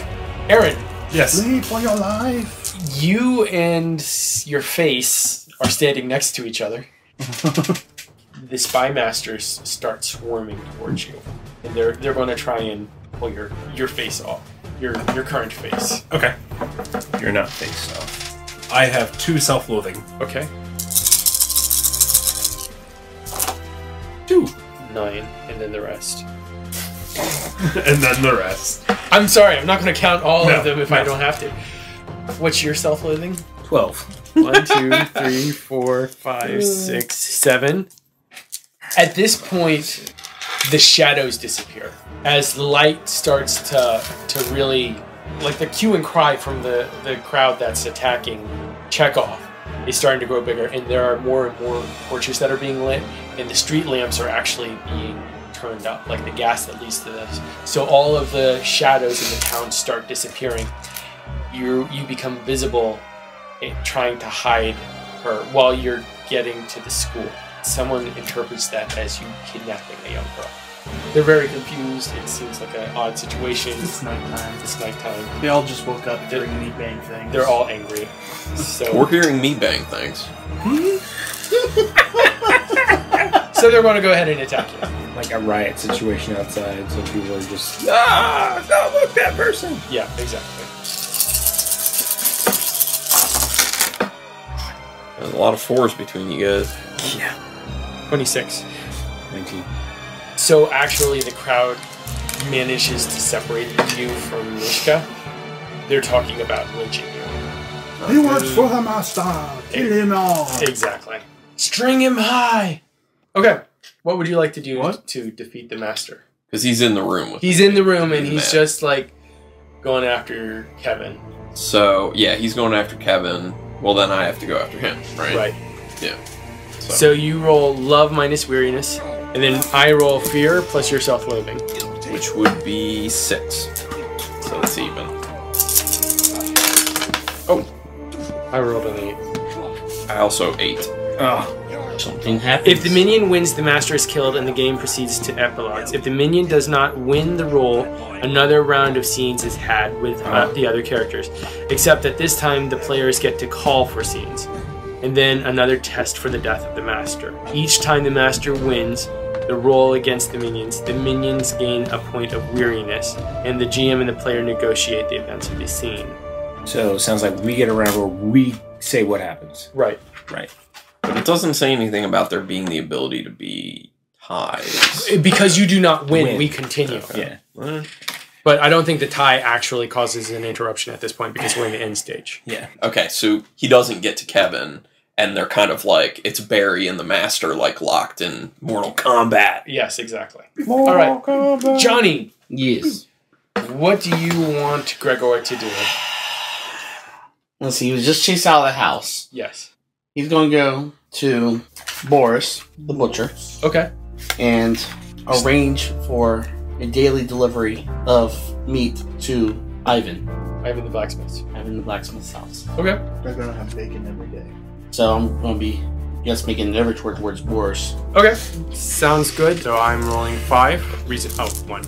Aaron, Yes. Flee for your life. you and your face are standing next to each other. The spy masters start swarming towards you, and they're going to try and pull your face off, your current face. Okay. You're not faced off. I have 2 self-loathing. Okay. 2. 9, and then the rest. And then the rest. I'm sorry, I'm not going to count all No, of them if I no. don't have to. What's your self-loathing? 12. 1, 2, 3, 4, 5, 6, 7. At this point, the shadows disappear as the light starts to really, like the cue and cry from the crowd that's attacking Chekov is starting to grow bigger, and there are more and more torches that are being lit, and the street lamps are actually being turned up, like the gas that leads to this. So all of the shadows in the town start disappearing. You become visible, trying to hide her while you're getting to the school. Someone interprets that as you kidnapping a young girl. They're very confused. It seems like an odd situation. It's nighttime. It's nighttime. They all just woke up during me bang things. They're all angry. So We're hearing me bang things. So they're going to go ahead and attack you. Like a riot situation outside, so people are just, don't look that person. Yeah, exactly. There's a lot of 4s between you guys. Yeah. 26. 19. So actually the crowd manages to separate you from Mishka. They're talking about lynching you. He works for the master. Kill him all. Exactly. String him high! Okay. What would you like to do What? to defeat the master? Because he's in the room with He's in the room and He's he's mad. just like going after Kevin. So, yeah, he's going after Kevin. Well, then I have to go after him, right? Right. Yeah. So you roll love minus weariness, and then I roll fear plus your self-loathing. Which would be 6. So it's even. Oh, I rolled an 8. I also 8. Oh. Something happens. If the minion wins, the master is killed and the game proceeds to epilogues. If the minion does not win the roll, another round of scenes is had with the other characters. Except that this time the players get to call for scenes. And then another test for the death of the master. Each time the master wins the roll against the minions gain a point of weariness, and the GM and the player negotiate the events of the scene. So it sounds like we get a round where we say what happens. Right. Right. But it doesn't say anything about there being the ability to be ties. Because you do not win. We continue. Yeah. But I don't think the tie actually causes an interruption at this point because we're in the end stage. Yeah. Okay, so he doesn't get to Kevin, and they're kind of like, it's Barry and the Master, like, locked in Mortal Kombat. Yes, exactly. All right. Johnny, Yes. what do you want Gregor to do? let's see, he was just chased out of the house. Yes. He's going to go to Boris, the butcher, Okay. and arrange for a daily delivery of meat to Ivan. Ivan the blacksmith. Ivan the blacksmith's house. Okay. They're gonna have bacon every day. So I'm going to be, making an effort towards Boris. Okay. Sounds good. So I'm rolling 5. Reason. Oh, 1.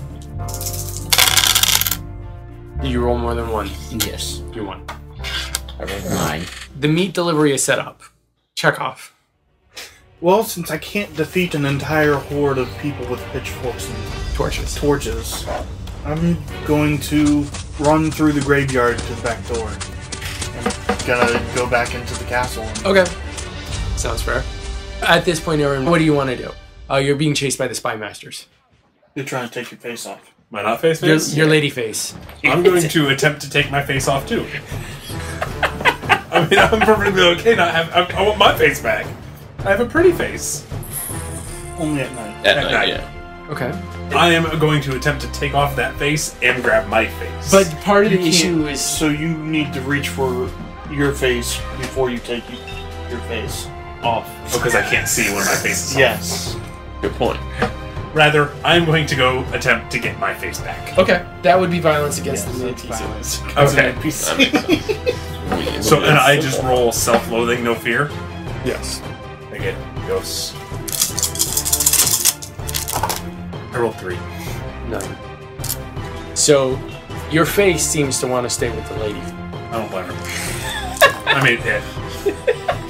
Do you roll more than 1? Yes. You 1. I rolled 9. The meat delivery is set up. Chekov. Well, since I can't defeat an entire horde of people with pitchforks and torches, I'm going to run through the graveyard to the back door. I'm gonna go back into the castle. Okay. Sounds fair. At this point, Aaron, what do you want to do? You're being chased by the spy masters. They're trying to take your face off. Am I not face? Your lady face. I'm going to attempt to take my face off too. I mean, I'm perfectly okay not have. I want my face back. I have a pretty face. Only at night. At At night, night. yeah. Okay. I am going to attempt to take off that face and grab my face. But part of You the can't- issue is... So you need to reach for your face before you take your face off. because I can't see when my face is off. Yes. Good point. Rather, I'm going to go attempt to get my face back. Okay. That would be violence against the NPC. Violence. Okay. That makes sense. So, and I just roll self-loathing, no fear. Yes. I get ghosts. I rolled 3. 9. So, your face seems to want to stay with the lady. I don't blame her. I mean, yeah.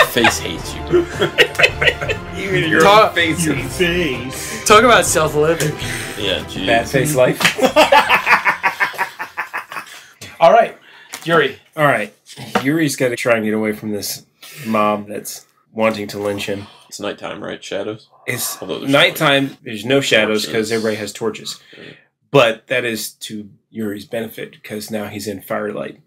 Face hates you. Even your own face. Your face. Talk about self-loathing. Yeah, geez. Bad face life. All right. Yuri. All right. Yuri's got to try and get away from this mob that's wanting to lynch him. It's nighttime, right? Shadows? It's Although there's nighttime. There's no shadows because torches. everybody has torches. Yeah. But that is to Yuri's benefit because now he's in firelight.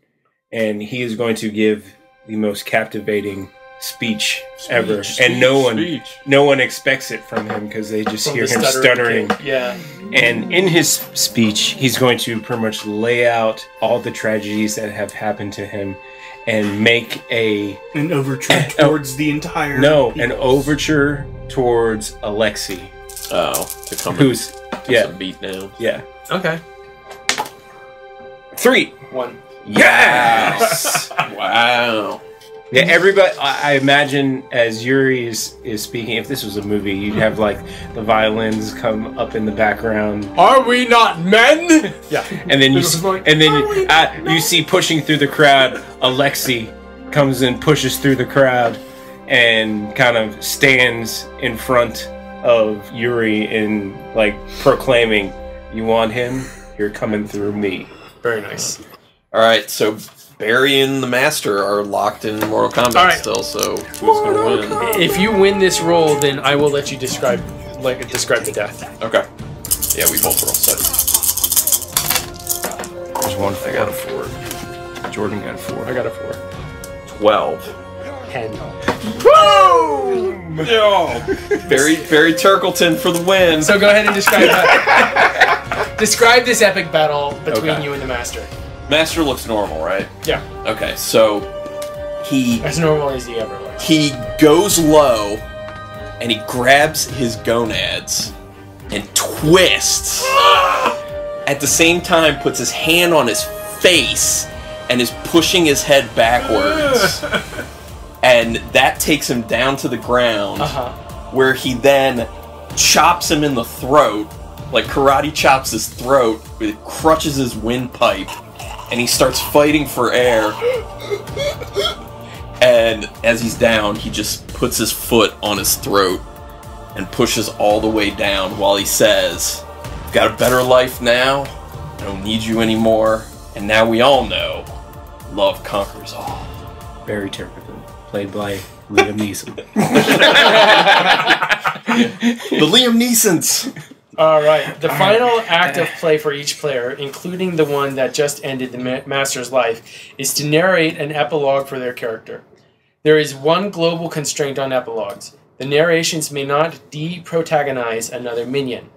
And he is going to give the most captivating speech ever. And no one expects it from him because they just From hear the him stuttering stuttering. kid. Yeah. And in his speech, he's going to pretty much lay out all the tragedies that have happened to him and make An overture towards the entire an overture towards Alexei. Oh, to come Who's and some beat down. yeah. Okay. 3. 1. Yes. Wow. Yeah, everybody. I imagine as Yuri is speaking, if this was a movie, you'd have like the violins come up in the background, Are we not men? Yeah. and then you see pushing through the crowd. Alexei comes and pushes through the crowd, and kind of stands in front of Yuri and like proclaiming, "You want him? You're coming through me." Very nice. All right, so Barry and the Master are locked in Mortal Kombat All right. still, so who's going to win? If you win this roll, then I will let you describe the death. Okay. Yeah, we both roll 7. There's one. I got a 4. Jordan got a 4. I got a 4. 12. 10. Barry Turkleton for the win. So go ahead and describe that. Describe this epic battle between Okay. you and the Master. Master looks normal, right? Yeah. Okay, so he As normal as he ever was. he goes low and he grabs his gonads and twists. At the same time, puts his hand on his face and is pushing his head backwards. And that takes him down to the ground, where he then chops him in the throat, like karate chops his throat, it crutches his windpipe, and he starts fighting for air. And as he's down, he just puts his foot on his throat and pushes all the way down while he says, "Got a better life now, I don't need you anymore, and now we all know, love conquers all." Barry Turkleton, played by Liam Neeson. The Liam Neesons! All right. The final act of play for each player, including the one that just ended the Master's life, is to narrate an epilogue for their character. There is one global constraint on epilogues. The narrations may not de-protagonize another minion.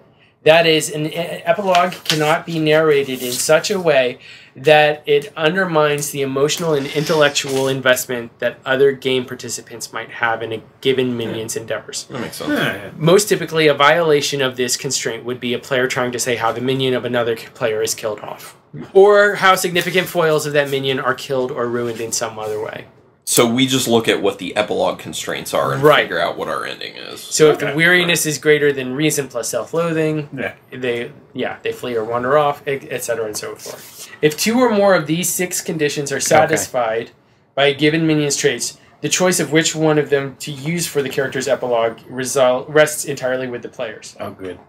That is, an epilogue cannot be narrated in such a way that it undermines the emotional and intellectual investment that other game participants might have in a given minion's endeavors. That makes sense. Most typically, a violation of this constraint would be a player trying to say how the minion of another player is killed off, or how significant foils of that minion are killed or ruined in some other way. So we just look at what the epilogue constraints are and figure out what our ending is. So if the weariness is greater than reason plus self-loathing, they flee or wander off, etc. and so forth. If 2 or more of these 6 conditions are satisfied by a given minion's traits, the choice of which one of them to use for the character's epilogue rests entirely with the players. Oh, good.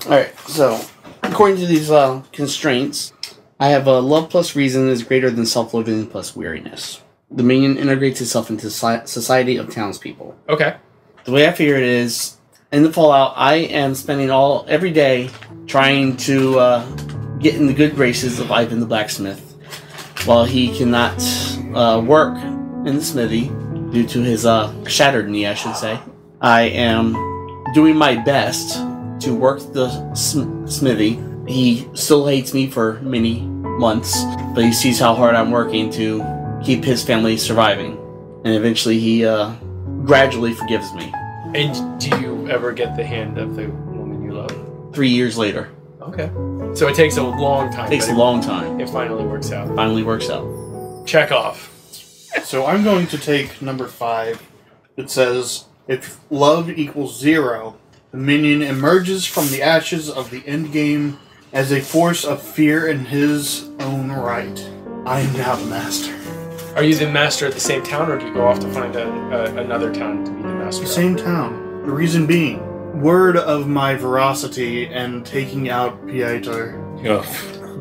Alright, so according to these constraints, I have a love plus reason is greater than self-loathing plus weariness. The minion integrates itself into society of townspeople. Okay. The way I figure it is, in the Fallout, I am spending every day trying to get in the good graces of Ivan the blacksmith, while he cannot work in the smithy due to his shattered knee, I should say. I am doing my best to work the smithy. He still hates me for many months, but he sees how hard I'm working to keep his family surviving, and eventually he gradually forgives me. And do you ever get the hand of the woman you love? 3 years later. Okay. So it takes a long time. It takes a long time. It finally works out. Finally works out. Chekov. So I'm going to take number 5. It says, if love equals 0, the minion emerges from the ashes of the endgame as a force of fear in his own right. I am now the master. Are you the master at the same town, or do you go off to find another town to be the master? The same town. The reason being, word of my veracity and taking out Piotr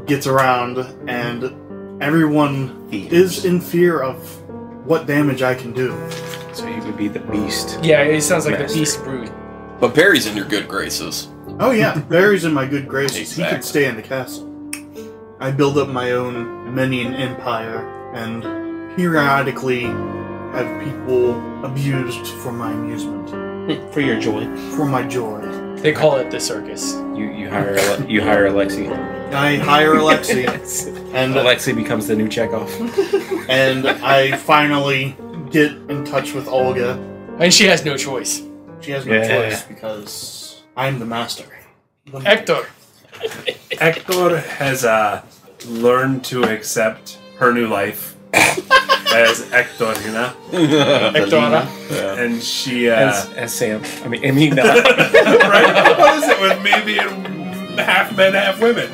gets around, and everyone is in fear of what damage I can do. So he would be the beast. Yeah, it sounds like master. the beast brood. But Barry's in your good graces. Oh yeah, Barry's in my good graces. Exactly. He could stay in the castle. I build up my own minion empire, and periodically have people abused for my amusement. For your joy. For my joy. They call it the circus. You hire Alexi. I hire Alexi, and Alexi becomes the new Chekov. and I finally get in touch with Olga. And she has no choice. She has no choice because I'm the master. Hector. Hector has learned to accept her new life as Hectorina. Hectora. And she... as Sam. I mean right? What is it with me being half men, half women?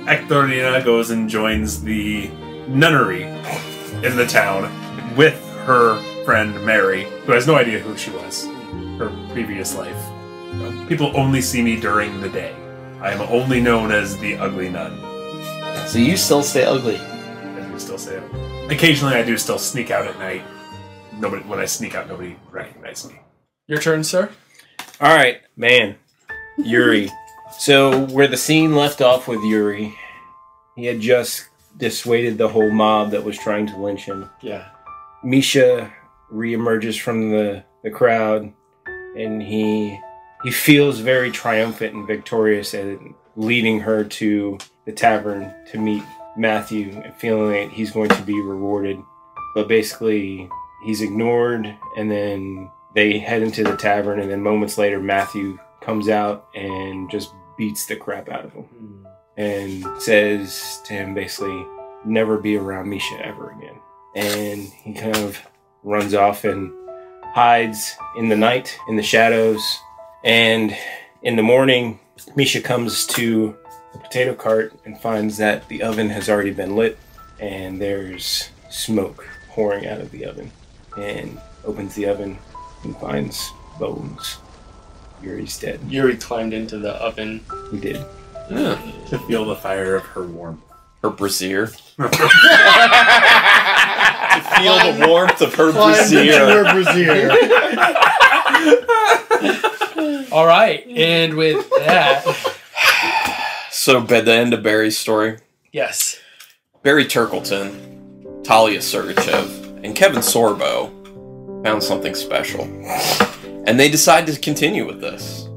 Hectorina goes and joins the nunnery in the town with her friend Mary, who has no idea who she was, her previous life. People only see me during the day. I am only known as the ugly nun. So you still stay ugly. I do still say it. Occasionally I do still sneak out at night. When I sneak out, nobody recognizes me. Your turn, sir. All right, man. Yuri. So where the scene left off with Yuri, he had just dissuaded the whole mob that was trying to lynch him. Yeah. Misha reemerges from the crowd, and he feels very triumphant and victorious at leading her to the tavern to meet Matthew and feeling like he's going to be rewarded. But basically, he's ignored, and then they head into the tavern, and then moments later, Matthew comes out and just beats the crap out of him. And says to him basically, never be around Misha ever again. And he kind of runs off and hides in the night, in the shadows. And in the morning, Misha comes to the potato cart and finds that the oven has already been lit and there's smoke pouring out of the oven. And opens the oven and finds bones. Yuri's dead. Yuri climbed into the oven. He did. Yeah. To feel the fire of her warmth. Her brassiere. To feel the warmth of her brassiere. All right, and with that... So, by the end of Barry's story, Yes. Barry Turkleton, Talia Sergachev, and Kevin Sorbo found something special. And they decide to continue with this.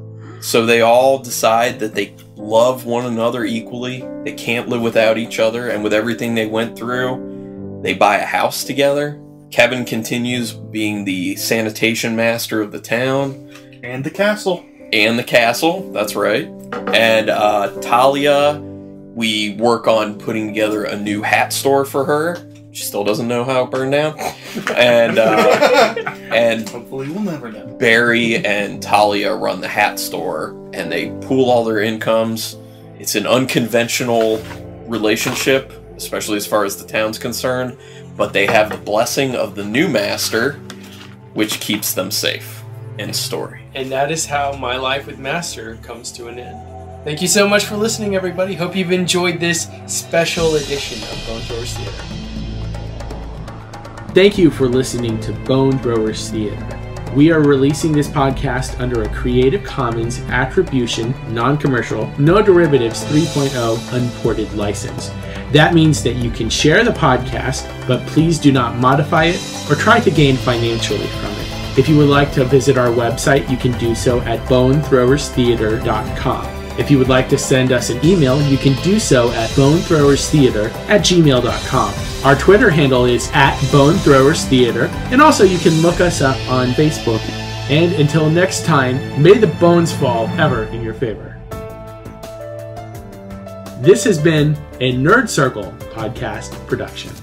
So they all decide that they love one another equally. They can't live without each other, and with everything they went through, they buy a house together. Kevin continues being the sanitation master of the town. And the castle. And the castle, that's right. And Talia, we work on putting together a new hat store for her. She still doesn't know how it burned down. And hopefully we'll never know. Barry and Talia run the hat store, and they pool all their incomes. It's an unconventional relationship, especially as far as the town's concerned, but they have the blessing of the new master, which keeps them safe. End story. And that is how my life with Master comes to an end. Thank you so much for listening, everybody. Hope you've enjoyed this special edition of Bone Throwers Theater. Thank you for listening to Bone Throwers Theater. We are releasing this podcast under a Creative Commons Attribution, Non-Commercial, No Derivatives 3.0 Unported license. That means that you can share the podcast, but please do not modify it or try to gain financially from it. If you would like to visit our website, you can do so at bonethrowerstheater.com. If you would like to send us an email, you can do so at bonethrowerstheater@gmail.com. Our Twitter handle is @bonethrowerstheater, and also you can look us up on Facebook. And until next time, may the bones fall ever in your favor. This has been a Nerd Circle podcast production.